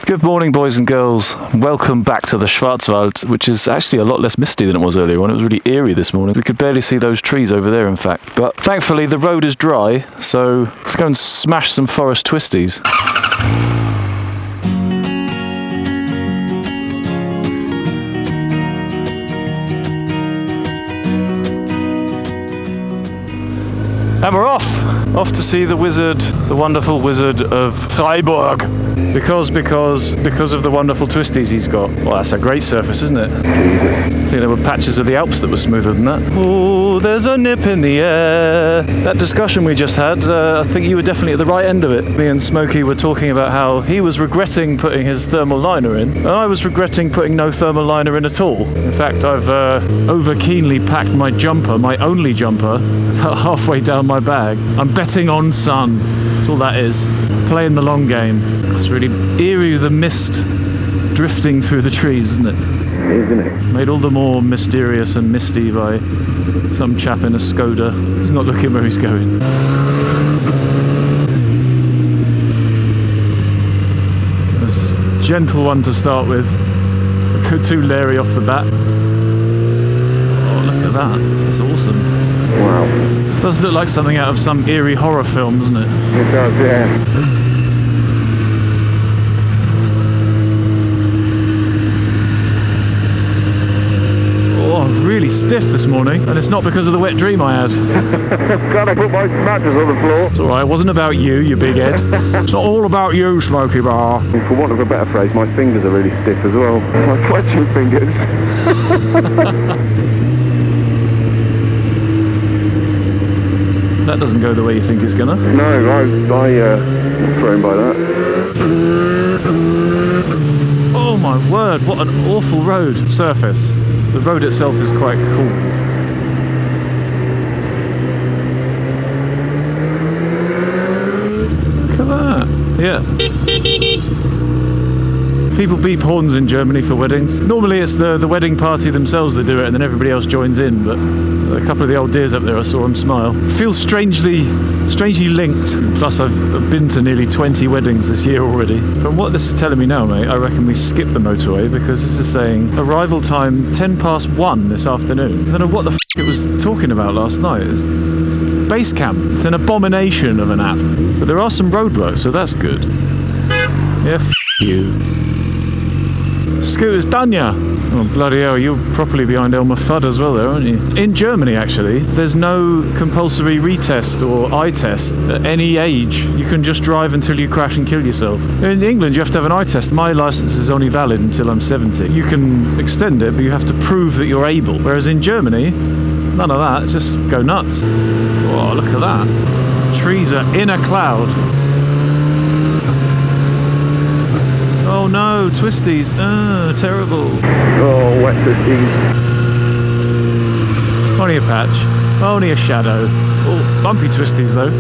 Good morning, boys and girls. Welcome back to the Schwarzwald, which is actually a lot less misty than it was earlier on. It was really eerie this morning. We could barely see those trees over there, in fact. But thankfully, the road is dry, so let's go and smash some forest twisties. And we're off to see the wizard, the wonderful wizard of Freiburg. Because of the wonderful twisties he's got. Well, that's a great surface, isn't it? I think there were patches of the Alps that were smoother than that. Oh, there's a nip in the air. That discussion we just had, I think you were definitely at the right end of it. Me and Smokey were talking about how he was regretting putting his thermal liner in, and I was regretting putting no thermal liner in at all. In fact, I've over keenly packed my jumper, my only jumper, about halfway down my bag. I'm betting on sun. That's all that is. Playing the long game. It's really eerie with the mist drifting through the trees, isn't it? Isn't it? Made all the more mysterious and misty by some chap in a Skoda. He's not looking where he's going. A gentle one to start with. Go too leery off the bat. Oh, look at that. That's awesome. Wow. It does look like something out of some eerie horror film, doesn't it? It does, yeah. Really stiff this morning, and it's not because of the wet dream I had. God, I put my mattress on the floor. It's alright, it wasn't about you, you big head. It's not all about you, Smokey Bar. For want of a better phrase, my fingers are really stiff as well. My clutching fingers. That doesn't go the way you think it's gonna. No, I was thrown by that. Oh my word, what an awful road surface. The road itself is quite cool. Look at that. Yeah. People beep horns in Germany for weddings. Normally it's the wedding party themselves that do it and then everybody else joins in, but a couple of the old dears up there, I saw them smile. It feels strangely linked. Plus I've been to nearly 20 weddings this year already. From what this is telling me now, mate, I reckon we skip the motorway because this is saying arrival time 1:10 this afternoon. I don't know what the f*** it was talking about last night. It's base camp. It's an abomination of an app. But there are some roadworks, so that's good. Yeah, f*** you. Scooter's done ya! Oh, bloody hell, you're properly behind Elmer Fudd as well there, aren't you? In Germany, actually, there's no compulsory retest or eye test at any age. You can just drive until you crash and kill yourself. In England, you have to have an eye test. My licence is only valid until I'm 70. You can extend it, but you have to prove that you're able. Whereas in Germany, none of that. Just go nuts. Oh, look at that. Trees are in a cloud. Oh no, twisties. Terrible. Oh, wet twisties. Only a patch. Only a shadow. Oh, bumpy twisties though.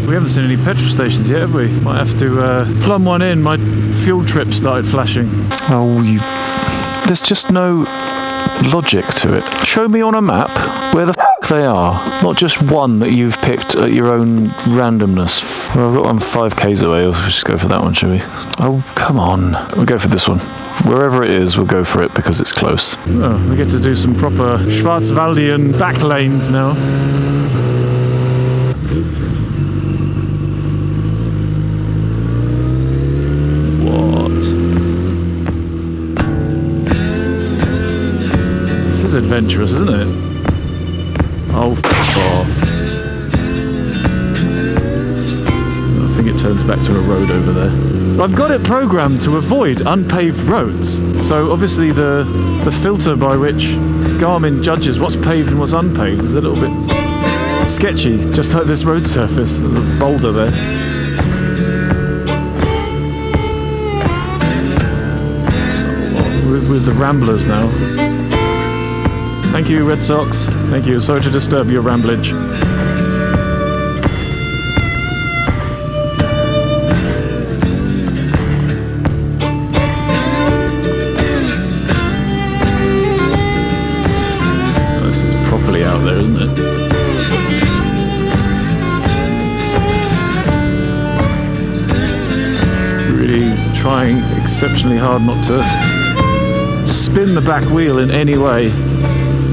We haven't seen any petrol stations yet, have we? Might have to plumb one in. My fuel trip started flashing. Oh, there's just no logic to it. Show me on a map where the f*** they are. Not just one that you've picked at your own randomness. Well, I've got one 5k's away. Let's just go for that one, shall we? Oh, come on. We'll go for this one. Wherever it is, we'll go for it because it's close. Oh, we get to do some proper Schwarzwaldian back lanes now. is adventurous, isn't it? Oh, f*** off. I think it turns back to a road over there. I've got it programmed to avoid unpaved roads. So obviously the filter by which Garmin judges what's paved and what's unpaved is a little bit sketchy, just like this road surface, the boulder there. With the ramblers now. Thank you, Red Sox. Thank you. Sorry to disturb your ramblage. This is properly out there, isn't it? Really trying exceptionally hard not to spin the back wheel in any way.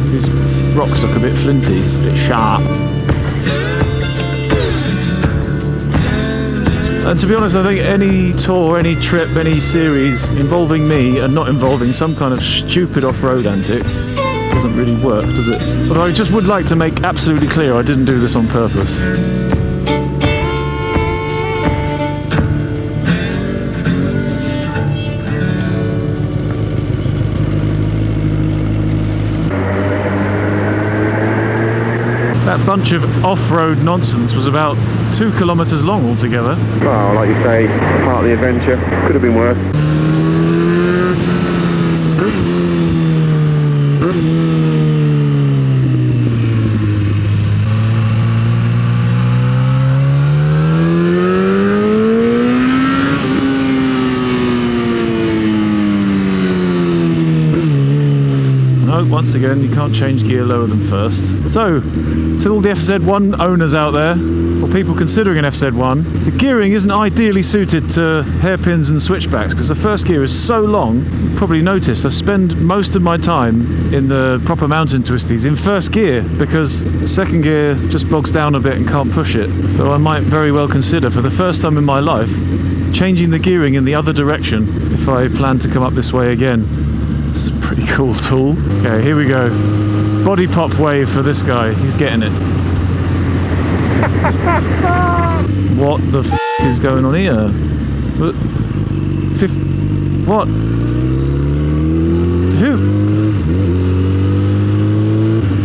These rocks look a bit flinty, a bit sharp. And to be honest, I think any tour, any trip, any series involving me and not involving some kind of stupid off-road antics doesn't really work, does it? Although I just would like to make absolutely clear I didn't do this on purpose. That bunch of off-road nonsense was about 2 kilometres long altogether. Well, like you say, part of the adventure. Could have been worse. Once again, you can't change gear lower than first. So, to all the FZ1 owners out there, or people considering an FZ1, the gearing isn't ideally suited to hairpins and switchbacks because the first gear is so long. You probably noticed I spend most of my time in the proper mountain twisties in first gear because second gear just bogs down a bit and can't push it. So I might very well consider, for the first time in my life, changing the gearing in the other direction if I plan to come up this way again. This is a pretty cool tool. Okay, here we go. Body pop wave for this guy. He's getting it. What the f*** is going on here? What? Who?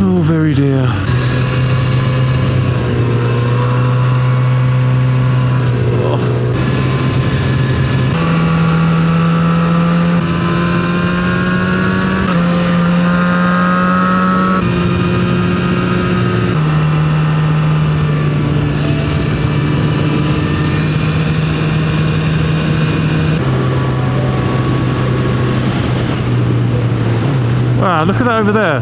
Oh, very dear. Wow, look at that over there.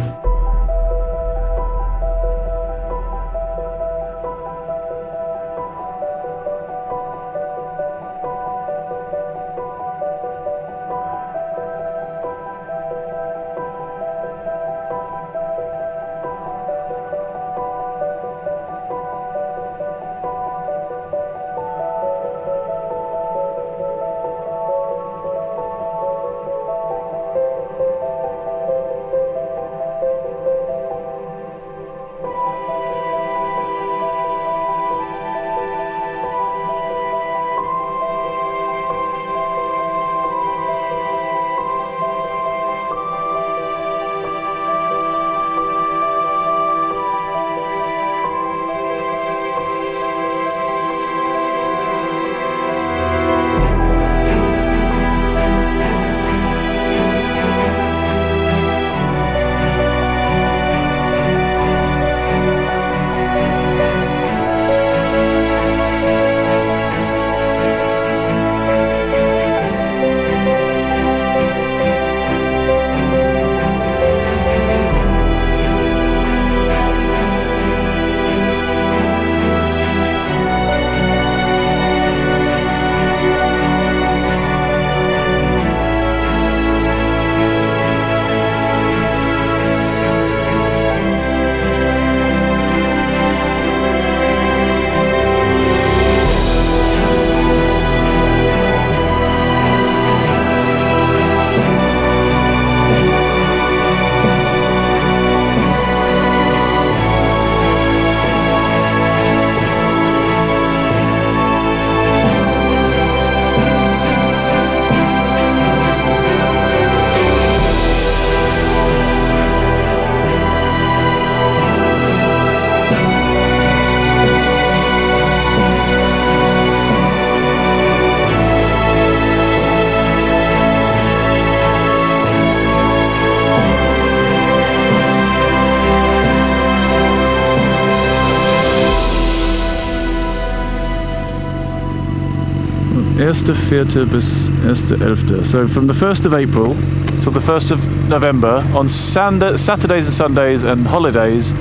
1.4. bis 1.11. So from the 1st of April till the 1st of November, on Saturdays and Sundays and holidays,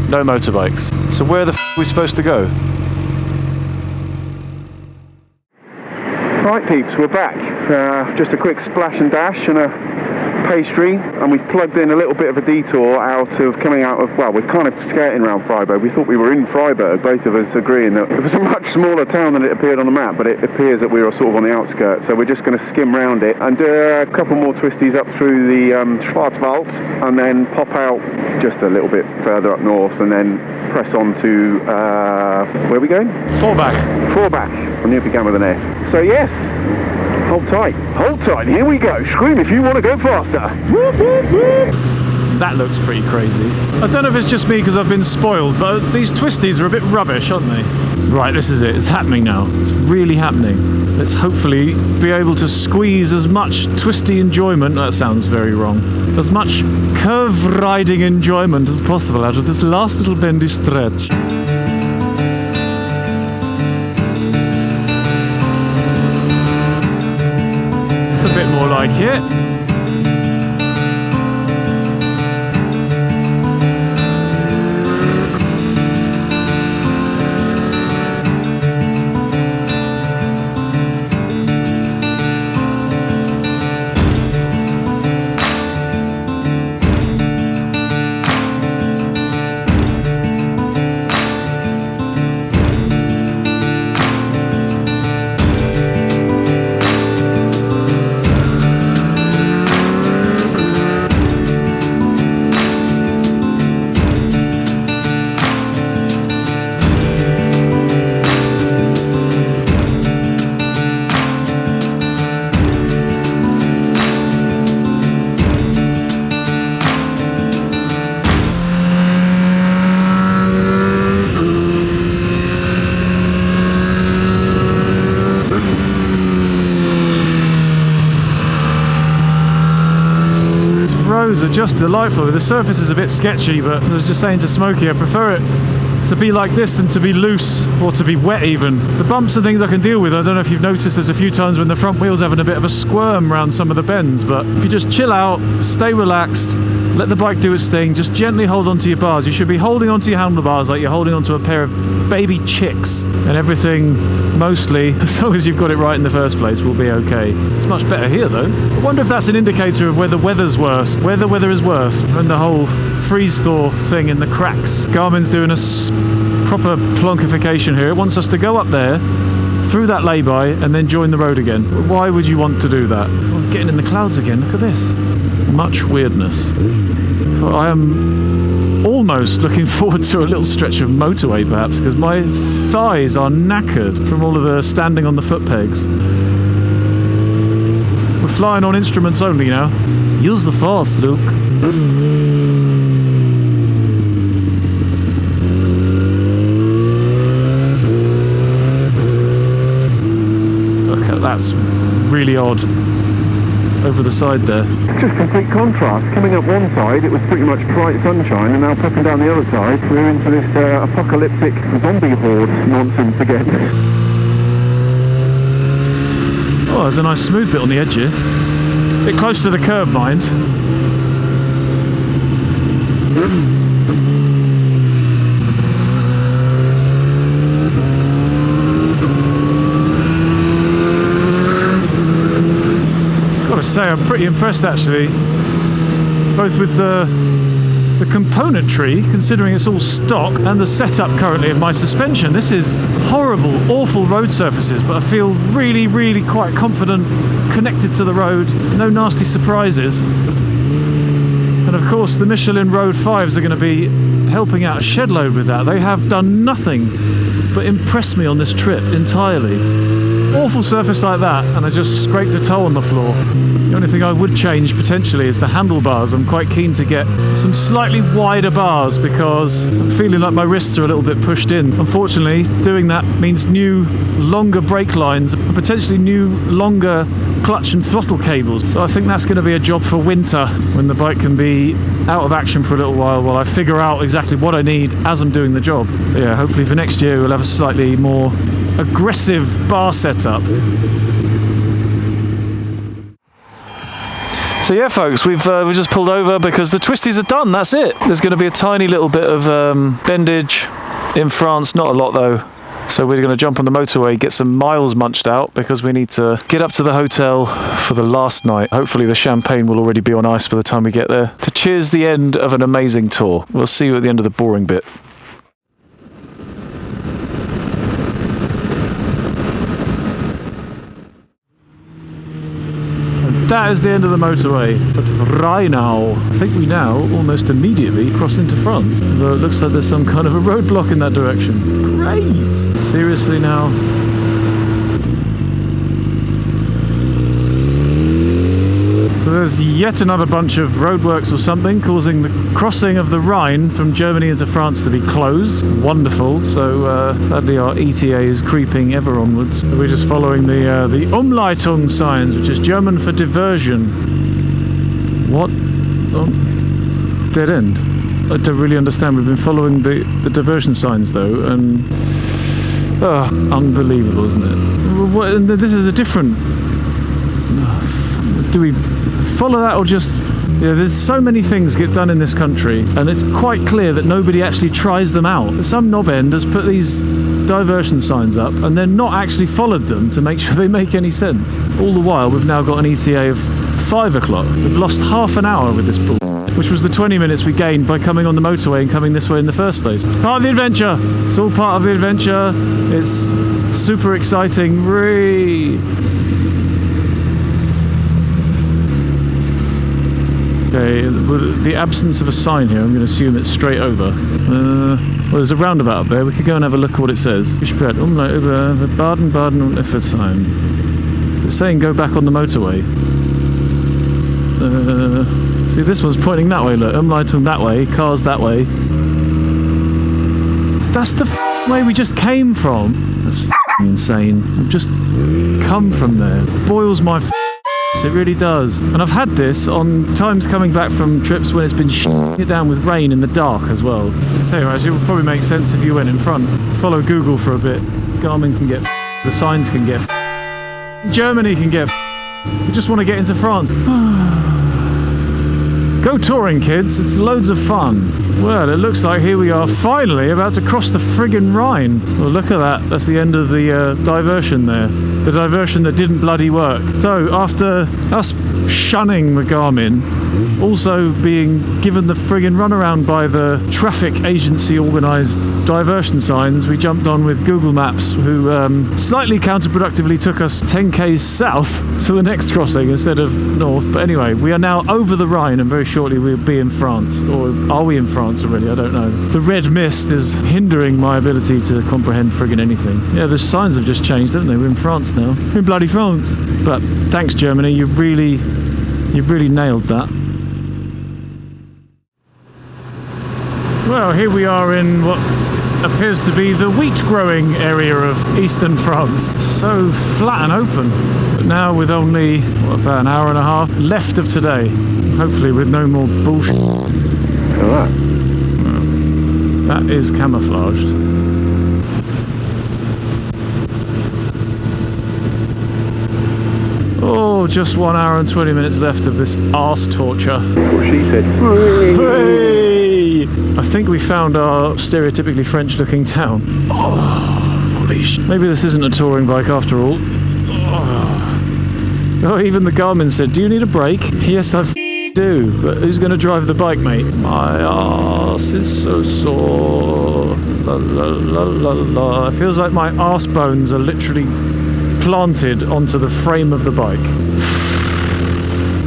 no motorbikes. So where the f*** are we supposed to go? Right peeps, we're back. Just a quick splash and dash and a pastry, and we've plugged in a little bit of a detour out of coming out of, well, we're kind of skirting around Freiburg. We thought we were in Freiburg, both of us agreeing that it was a much smaller town than it appeared on the map, but it appears that we were sort of on the outskirts, so we're just going to skim round it and do a couple more twisties up through the Schwarzwald, and then pop out just a little bit further up north, and then press on to, where are we going? Vorbach. Vorbach. I knew it began with an F. So yes, hold tight, here we go. Scream if you want to go faster. Whoop, whoop, whoop. That looks pretty crazy. I don't know if it's just me because I've been spoiled, but these twisties are a bit rubbish, aren't they? Right, this is it. It's happening now. It's really happening. Let's hopefully be able to squeeze as much twisty enjoyment, that sounds very wrong, as much curve riding enjoyment as possible out of this last little bendy stretch. It's a bit more like it. Are just delightful. The surface is a bit sketchy, but I was just saying to Smokey, I prefer it to be like this than to be loose or to be wet even. The bumps and things I can deal with. I don't know if you've noticed there's a few times when the front wheel's having a bit of a squirm around some of the bends, but if you just chill out, stay relaxed, let the bike do its thing, just gently hold onto your bars. You should be holding onto your handlebars like you're holding onto a pair of baby chicks, and everything, mostly, as long as you've got it right in the first place, will be okay. It's much better here though. I wonder if that's an indicator of where the weather's worst, where the weather is worst, and the whole freeze-thaw thing in the cracks. Garmin's doing a proper plonkification here. It wants us to go up there, through that lay-by, and then join the road again. Why would you want to do that? Oh, getting in the clouds again, look at this. Much weirdness. I am almost looking forward to a little stretch of motorway perhaps, because my thighs are knackered from all of the standing on the foot pegs. We're flying on instruments only now. Use the force, Luke. Okay, that's really odd. Over the side there. Just complete contrast. Coming up one side, it was pretty much bright sunshine, and now popping down the other side, we're into this apocalyptic zombie horde nonsense again. Oh, there's a nice smooth bit on the edge here. Bit close to the curb, mind. Say I'm pretty impressed actually, both with the componentry, considering it's all stock, and the setup currently of my suspension. This is horrible, awful road surfaces, but I feel really, really quite confident, connected to the road, no nasty surprises. And of course the Michelin Road 5s are going to be helping out a shed load with that. They have done nothing but impress me on this trip entirely. Awful surface like that, and I just scraped a toe on the floor. The only thing I would change potentially is the handlebars. I'm quite keen to get some slightly wider bars because I'm feeling like my wrists are a little bit pushed in. Unfortunately, doing that means new, longer brake lines and potentially new, longer clutch and throttle cables. So I think that's going to be a job for winter, when the bike can be out of action for a little while I figure out exactly what I need as I'm doing the job. But yeah, hopefully for next year we'll have a slightly more aggressive bar setup. So yeah, folks, we've just pulled over because the Twisties are done. That's it. There's going to be a tiny little bit of bendage in France, not a lot though. So we're going to jump on the motorway, get some miles munched out because we need to get up to the hotel for the last night. Hopefully the champagne will already be on ice by the time we get there to cheers the end of an amazing tour. We'll see you at the end of the boring bit. That is the end of the motorway, but right now, I think we now almost immediately cross into France. Though it looks like there's some kind of a roadblock in that direction. Great! Seriously now? So there's yet another bunch of roadworks or something causing the crossing of the Rhine from Germany into France to be closed. Wonderful. So sadly our ETA is creeping ever onwards. We're just following the Umleitung signs, which is German for diversion. What? Oh, dead end. I don't really understand. We've been following the diversion signs though, and unbelievable, isn't it? What, and this is a different. Do we follow that or just... Yeah, there's so many things get done in this country and it's quite clear that nobody actually tries them out. Some knobend has put these diversion signs up and then not actually followed them to make sure they make any sense. All the while we've now got an ETA of 5 o'clock. We've lost half an hour with this bull, which was the 20 minutes we gained by coming on the motorway and coming this way in the first place. It's part of the adventure. It's all part of the adventure. It's super exciting. Okay, with the absence of a sign here, I'm going to assume it's straight over. Well, there's a roundabout up there. We could go and have a look at what it says. Umlaut über Baden-Baden und Effelsheim. So it's saying go back on the motorway. See, this one's pointing that way, look. Umleitung that way, cars that way. That's the way we just came from. That's insane. We've just come from there. Boils my it really does. And I've had this on times coming back from trips when it's been it down with rain in the dark as well. So anyways, it would probably make sense if you went in front. Follow Google for a bit. Garmin can get the signs can get Germany can get you just want to get into France. Go touring, kids. It's loads of fun. Well, it looks like here we are finally about to cross the friggin' Rhine. Well, look at that. That's the end of the diversion there. The diversion that didn't bloody work. So, after us shunning the Garmin, also being given the friggin' runaround by the traffic agency organised diversion signs, we jumped on with Google Maps, who slightly counterproductively took us 10 k's south to the next crossing instead of north. But anyway, we are now over the Rhine and very shortly we'll be in France. Or are we in France already? I don't know. The red mist is hindering my ability to comprehend friggin' anything. Yeah, the signs have just changed, haven't they? We're in France now. We're in bloody France. But thanks, Germany. You've really nailed that. Well, here we are in what appears to be the wheat growing area of eastern France. So flat and open. But now with only, about an hour and a half left of today. Hopefully with no more bullshit. That is camouflaged. Oh, just 1 hour and 20 minutes left of this arse torture. That's what she said. Hey! I think we found our stereotypically French looking town. Oh, holy sh... Maybe this isn't a touring bike after all. Oh, even the Garmin said, do you need a break? Yes, I do. But who's going to drive the bike, mate? My arse is so sore. La, la, la, la, la. It feels like my arse bones are literally planted onto the frame of the bike.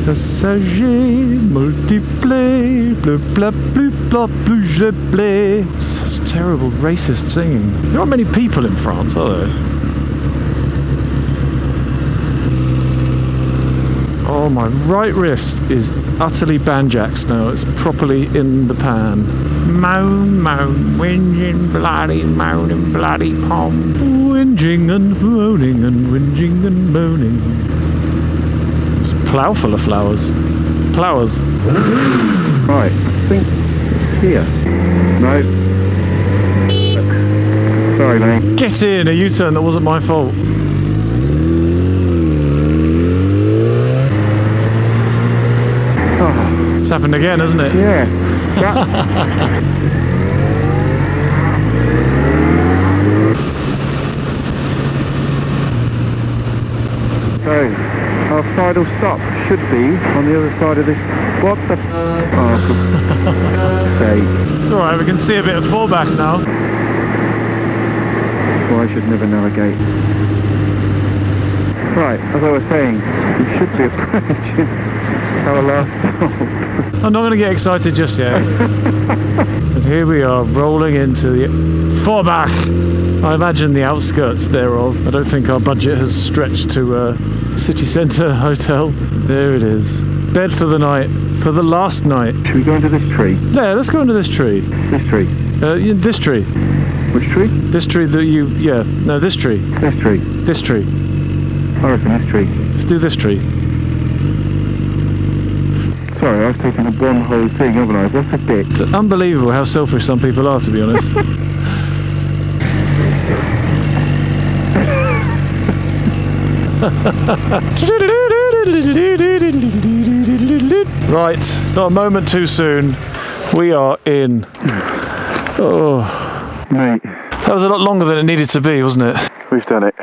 Passager multiple, bleu bla bleu bla bleu je blé. Such terrible racist singing. There aren't many people in France, are there? Oh, my right wrist is utterly banjaxed now. It's properly in the pan. Moan, moan, whinging, bloody, moaning, bloody pom. Whinging and moaning and whinging and moaning. It's a plough full of flowers. Flowers. Right, I think here. No. Sorry, mate. Get in! A U-turn that wasn't my fault. Oh, It's happened again, hasn't it? yeah. So, our final stop should be on the other side of this. What the? Oh, for sake. It's alright, we can see a bit of fallback now. Well, I should never navigate. Right, as I was saying, we should be approaching our last stop. I'm not going to get excited just yet. And here we are, rolling into the fallback. I imagine the outskirts thereof. I don't think our budget has stretched to a city centre hotel. There it is. Bed for the night, for the last night. Should we go into this tree? Yeah, let's go into this tree. This tree? This tree. Which tree? This tree that you, yeah, no, this tree. This tree? This tree. I reckon this tree. Let's do this tree. Sorry, I've taken the one whole thing, haven't I? What's a bit? It's unbelievable how selfish some people are, to be honest. Right, not a moment too soon. We are in. Oh, Mate, that was a lot longer than it needed to be, wasn't it? we've done it.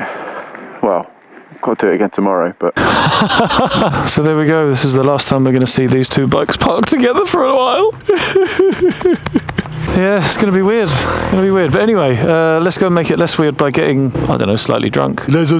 Well, I've got to do it again tomorrow, but... So there we go. This is the last time we're going to see these two bikes parked together for a while. Yeah, it's going to be weird. But anyway, let's go and make it less weird by getting, I don't know, slightly drunk. Let's go.